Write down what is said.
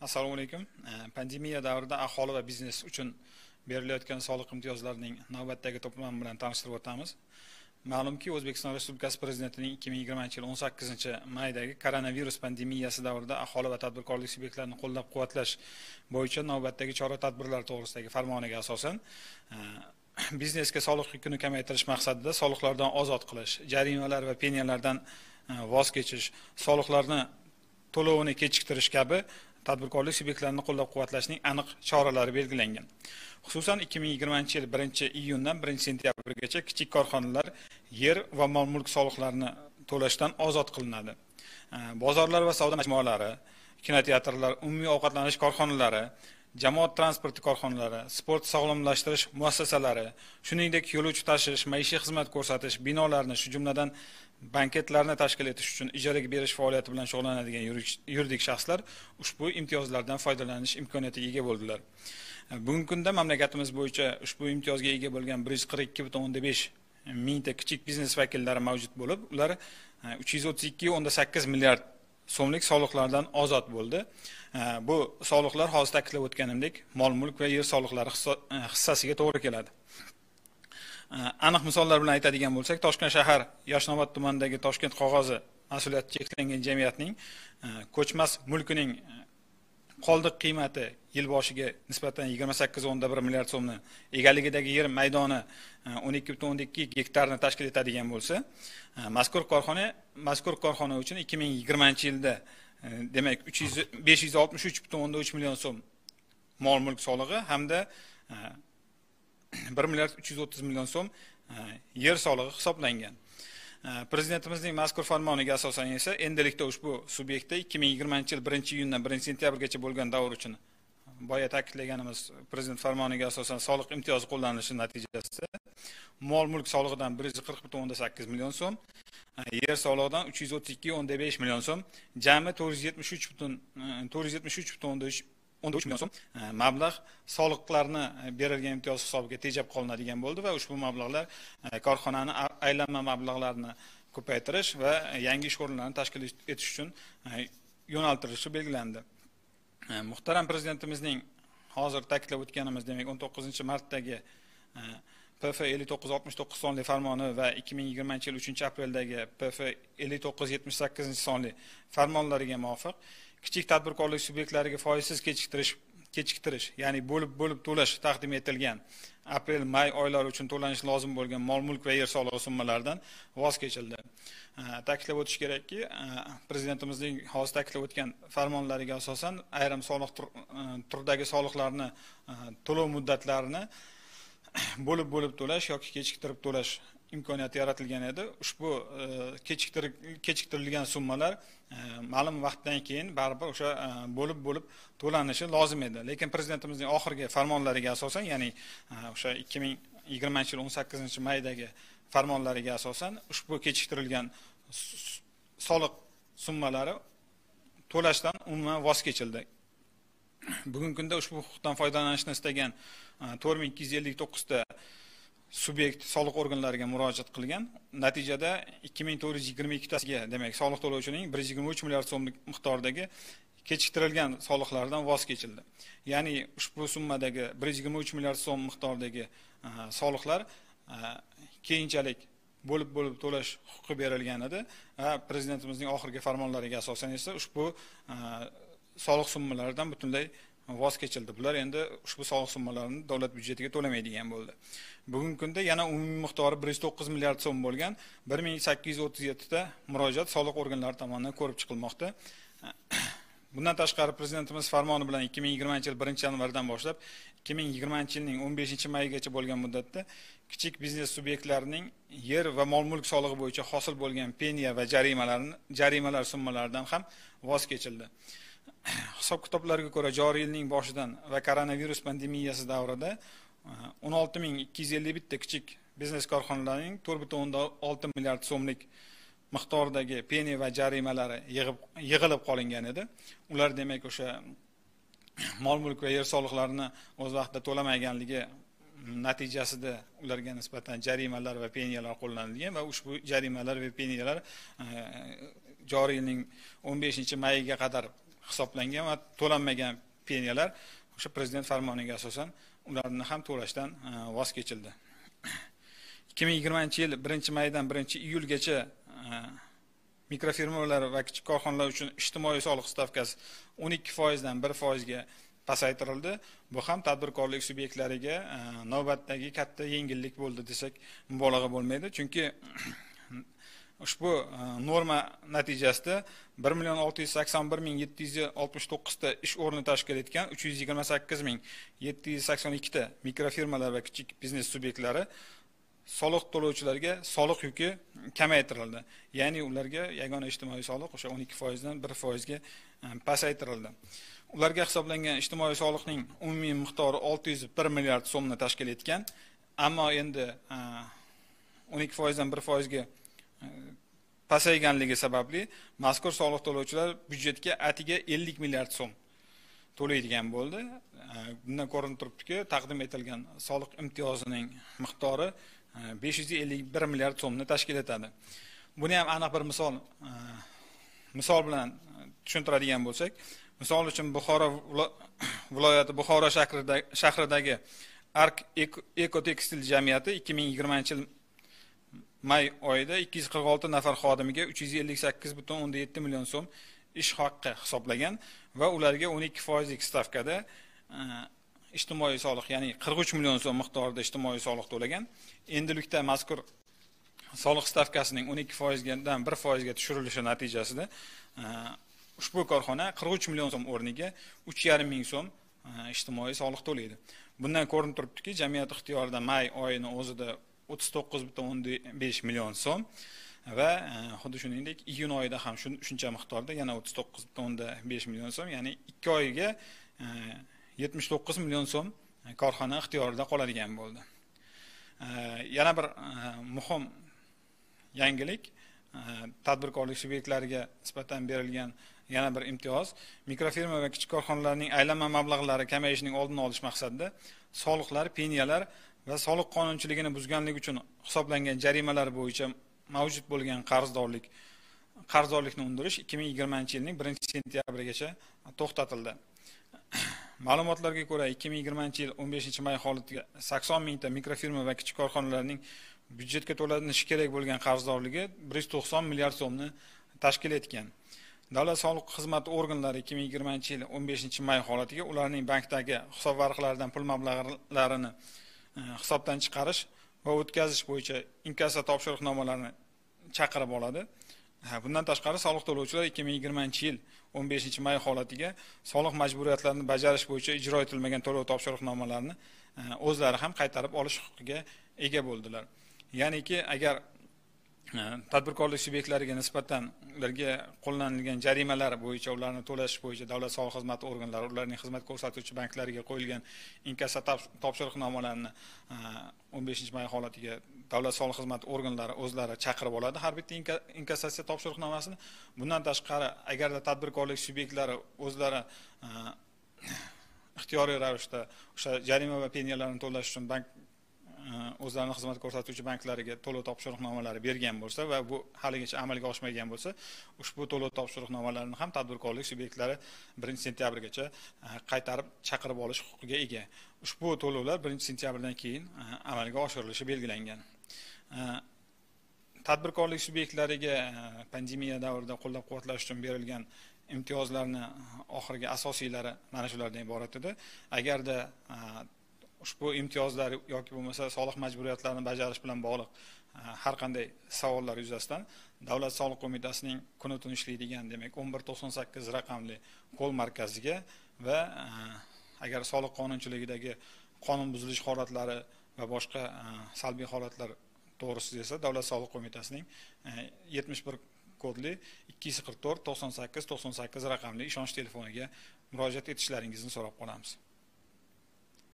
Assalomu alaykum. Pandemiya davrida aholi va biznes uchun berilayotgan soliq imtiyozlarining navbatdagi to'plami bilan tanishtirib o'tamiz. Ma'lumki, O'zbekiston Respublikasi Prezidentining 2020-yil 18-maydagi koronavirus pandemiyasi davrida aholi va tadbirkorlik subyektlarini qo'llab-quvvatlash bo'yicha navbatdagi chora-tadbirlar to'g'risidagi farmoniga asosan biznesga soliq yukini kamaytirish maqsadida soliqlardan ozod qilish, jarimalar va pensiyalardan voz kechish, soliqlarni to'lovini kechiktirish kabi tadbirkorlik subyektlarini qo'llab-quvvatlashning aniq choralari belgilangan. Xususan 2020-yil 1-iyundan 1-sentyabrgacha kichik korxonalar yer va mol-mulk soliqlarini to'lashdan ozod qilinadi. Bozorlar va savdo majmualari, kinoteatrlar, umumiy ovqatlanish korxonalari, jamoat transporti korxonalari, sport sog'lomlashtirish muassasalari, shuningdek yo'lovchi tashish, maishiy xizmat ko'rsatish, binolarni, shu jumladan banketlarni tashkil etish uchun ijaraga berish faoliyati bilan shug'ullanadigan yuridik shaxslar ushbu imtiyozlardan foydalanish imkoniyatiga ega bo'ldilar. Bugungi kunda mamlakatimiz bo'yicha ushbu imtiyozga ega bo'lgan 142,5 mingta kichik biznes vakillari mavjud bo'lib, ular 332,8 milliard so'mlik soliqlardan ozod bo'ldi. Bu soliqlar hozir ta'kidlab o'tganimdek, mol-mulk va yer soliqlari hissasiga to'g'ri keladi. Aniq misollar bilan aytadigan bo'lsak, Toshkent shahar Yashnobod tumanidagi Toshkent qog'ozi mas'uliyati cheklangan jamiyatning ko'chmas mulkining qoldiq qiymati yil boshiga nisbatan 28,1 milliard so'mni, egaligidagi yer maydoni 12,2 gektarni tashkil etadigan bo'lsa, mazkur korxona uchun 2020-yilda demak 563,3 million so'm mol-mulk solig'i hamda 1 milliard 330 million so'm yer solig'i hisoblangan. Prezidentimizning mazkur farmoniga asosan esa endilikda ushbu subyektda 2020-yil 1-iyundan 1-sentyabrgacha bo'lgan davr uchun boya ta'kidlaganimiz prezident farmoniga asosan soliq imtiyozi qo'llanilishi natijasida mol-mulk solig'idan 140,8 million so'm, yer solig'idan 332,5 million so'm, jami 473,13 million so'm mablag' soliqlarni berilgan imtiyoz hisobiga tejab qolinadigan bo'ldi va ushbu mablag'lar korxonani aylanma mablag'larini ko'paytirish va yangi ish o'rinlarini tashkil etish uchun yo'naltirilishi belgilandi. Muhtaram prezidentimizning hozir ta'kidlab o'tganimiz, demak 19-martdagi PF 5969 sonli farmoni va 2020-yil 3-apreldagi PF 5978 sonli farmonlariga muvofiq kichik tadbirkorlik subyektlariga foizsiz kechiktirish, ya'ni bo'lib to'lash taqdim etilgan aprel-may oylari uchun to'lanishi lozim bo'lgan mol-mulk va yer solig'i summalaridan voz kechildi. Ta'kidlab o'tish kerakki, prezidentimizning hozir ta'kidlab o'tgan farmonlariga asosan ayrim soliq turidagi soliqlarni to'lov muddatlarini bo'lib to'lash yoki kechiktirib to'lash imkoniyati yaratilgan edi. Ushbu kechiktirilgan summalar ma'lum vaqtdan keyin baribir o'sha bo'lib to'lanishi lozim edi. Lekin prezidentimizning oxirgi farmonlariga asosan, ya'ni o'sha 2020-yil 18-maydagi farmonlariga asosan ushbu kechiktirilgan soliq summalari to'lashdan umuman voz kechildi. Bugungi kunda ushbu huquqdan foydalanishni istagan 4259 ta subyekt soliq organlariga murojaat qilgan. Natijada 2422 tasiga, demak, soliq to'lovchining 123 milliard so'mlik miqdordagi kechiktirilgan soliqlardan voz kechildi. Ya'ni ushbu summadagi 123 milliard so'm miqdordagi soliqlar keyinchalik bo'lib to'lash huquqi berilgan edi va prezidentimizning oxirgi farmonlariga asosan esa ushbu soliq summalaridan butunlay voz kechildi. Bular endi ushbu soliq summalarini davlat byudjetiga to'lamaydigan bo'ldi. Bugungi kunda yana umumiy miqdori 109 milliard so'm bo'lgan 1837 ta murojaat soliq organlari tomonidan ko'rib chiqilmoqda. Bundan tashqari prezidentimiz farmoni bilan 2020-yil 1-yanvardan boshlab 2020-yilning 15-maygacha bo'lgan muddatda kichik biznes subyektlarining yer va mol-mulk solig'i bo'yicha hosil bo'lgan pensiya va jarimalar summalaridan ham voz kechildi. Hisob-kitoblarga ko'ra joriy yilning boshidan va koronavirus pandemiyasi davrida 16251 ta kichik biznes korxonalarining 4,6 milliard so'mlik miqdordagi pensiya va jarimalari yig'ilib qolingan edi. Ular demak o'sha mol-mulk va yer soliqlarini o'z vaqtida to'lamaganligi natijasida ularga nisbatan jarimalar va pensiyalar qo'llanilgan va ushbu jarimalar va pensiyalar joriy yilning 15-mayiga qadar hisoblangan va to'lanmagan peniyalar o'sha prezident farmoniga asosan ularni ham to'lashdan voz kechildi. 2020-yil 1-maydan 1-iyulgacha mikrofirmalar va kichik korxonalar uchun ijtimoiy soliq stavkasi 12% dan 1% ga pasaytirildi. Bu ham tadbirkorlik subyektlariga navbatdagi katta yengillik bo'ldi desak mubolag'a bo'lmaydi, chunki ushbu norma natijasida 1.681.769 ta ish o'rni tashkil etgan 328.782 ta mikrofirmalar va kichik biznes subyektlari soliq to'lovchilarga soliq yuki kamaytirildi. Ya'ni ularga yagona ijtimoiy soliq o'sha 12% dan 1% ga pasaytirildi. Ularga hisoblangan ijtimoiy soliqning umumiy miqdori 601 milliard so'mni tashkil etgan, ammo endi 12% dan 1% ga pasayganligi sababli mazkur soliq to'lovchilar byudjetga atiga 50 milliard so'm to'laydigan bo'ldi. Bundan ko'rinib turibdiki, taqdim etilgan soliq imtiyozining miqdori 551 milliard so'mni tashkil etadi. Buni ham aniq bir misol bilan tushuntiradigan bo'lsak, misol uchun Buxoro viloyati Buxoro shahridagi Ark Ekotekstil jamiyati 2020-yil may oyida 246 nafar xodimiga 358,7 million so'm ish haqqi hisoblagan va ularga 12% stavkada ijtimoiy soliq, ya'ni 43 million so'm miqdorida ijtimoiy soliq to'lagan. Endilikda mazkur soliq stavkasining 12% dan 1% ga tushirilishi natijasida ushbu korxona 43 million so'm o'rniga 3,5 ming so'm ijtimoiy soliq to'laydi. Bundan ko'rinib turibdiki, jamiyat ixtiyorida may oyini o'zida 39,5 million so'm va xuddi shuningdek iyun oyida ham shuncha miqdorda yana 39,5 million so'm, ya'ni 2 oyga 79 million so'm korxona ixtiyorida qoladigan bo'ldi. Yana bir muhim yangilik, tadbirkorlik subyektlariga nisbatan berilgan yana bir imtiyoz, mikrofirma va kichik korxonalarning aylanma mablag'lari kamayishining oldini olish maqsadida soliqlar, peniyalar va soliq qonunchiligini buzganlik uchun hisoblangan jarimalar bo'yicha mavjud bo'lgan qarzdorlikni undirish 2020-yilning 1-sentyabrigacha to'xtatildi. Ma'lumotlarga ko'ra, 2020-yil 15-may holatiga 80 mingta mikrofirma va kichik korxonalarning byudjetga to'lanishi kerak bo'lgan qarzdorligi 190 milliard so'mni tashkil etgan. Davlat soliq xizmati organlari 2020-yil 15-may holatiga ularning bankdagi hisob varaqlaridan pul mablag'larini hisobdan chiqarish va o'tkazish bo'yicha inkassa topshiriqnomalarini chaqirib oladi. Bundan tashqari soliq to'lovchilar 2020-yil 15-may holatiga soliq majburiyatlarini bajarish bo'yicha ijro etilmagan to'lov topshiriqnomalarini o'zlari ham qaytarib olish huquqiga ega bo'ldilar. Ya'niki, agar tadbirkorlik subyektlariga nisbatan ularga qo'llanilgan jarimalar bo'yicha ularni to'lash bo'yicha davlat soliq xizmati organlari ularning xizmat ko'rsatuvchi banklariga qo'yilgan inkassa topshiriqnomalarini 15-may holatiga davlat soliq xizmati organlari o'zlari chaqirib oladi har bitta inkassatsiya topshiriqnomasini. Bundan tashqari, agarda tadbirkorlik subyektlari o'zlari ixtiyoriy ravishda o'sha jarima va peniyalarni to'lash uchun bank o'zlarining xizmat ko'rsatuvchi banklariga to'lov topshiriqnomalari bergan bo'lsa va bu haligacha amalga oshmagan bo'lsa, ushbu to'lov topshiriqnomalarini ham tadbirkorlik subyektlari 1-sentyabrgacha qaytarib chaqirib olish huquqiga ega. Ushbu to'lovlar 1-sentyabrdan keyin amalga oshirilishi belgilangan. Tadbirkorlik subyektlariga pandemiya davrida qo'llab-quvvatlash uchun berilgan imtiyozlarni oxirgi asosiylari mana shulardan iborat edi. Agarda ushbu imtiyozlar yoki bo'lmasa soliq majburiyatlarini bajarish bilan bog'liq har qanday savollar yuzasidan Davlat soliq qo'mitasining kun-tun ishlaydigan, demak 1198 raqamli qo'l markaziga va agar soliq qonunchiligidagi qonun buzilish holatlari va boshqa salbiy holatlar to'g'risida esa Davlat soliq qo'mitasining 71 kodli 244 98 98 raqamli ishonch telefoniga murojaat etishlaringizni so'rab qolamiz.